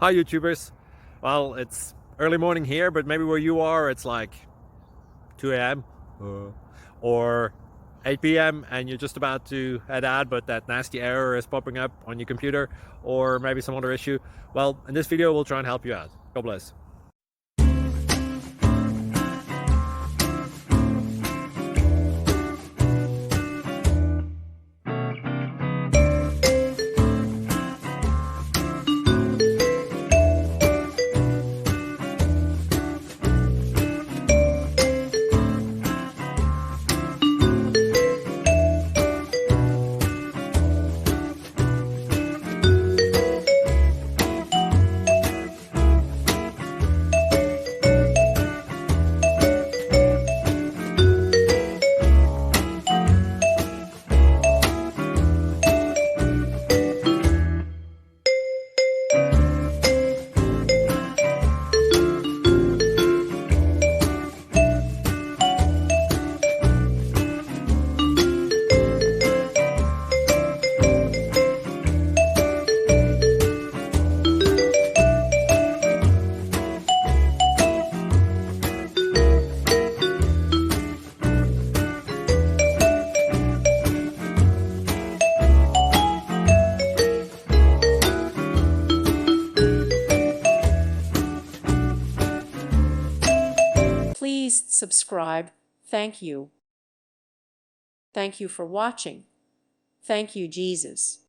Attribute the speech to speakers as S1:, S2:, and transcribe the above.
S1: Hi YouTubers. Well, it's early morning here, but maybe where you are it's like 2 a.m. or 8 p.m. and you're just about to head out, but that nasty error is popping up on your computer, or maybe some other issue. Well, in this video we'll try and help you out. God bless.
S2: Please subscribe. Thank you. Thank you for watching. Thank you, Jesus.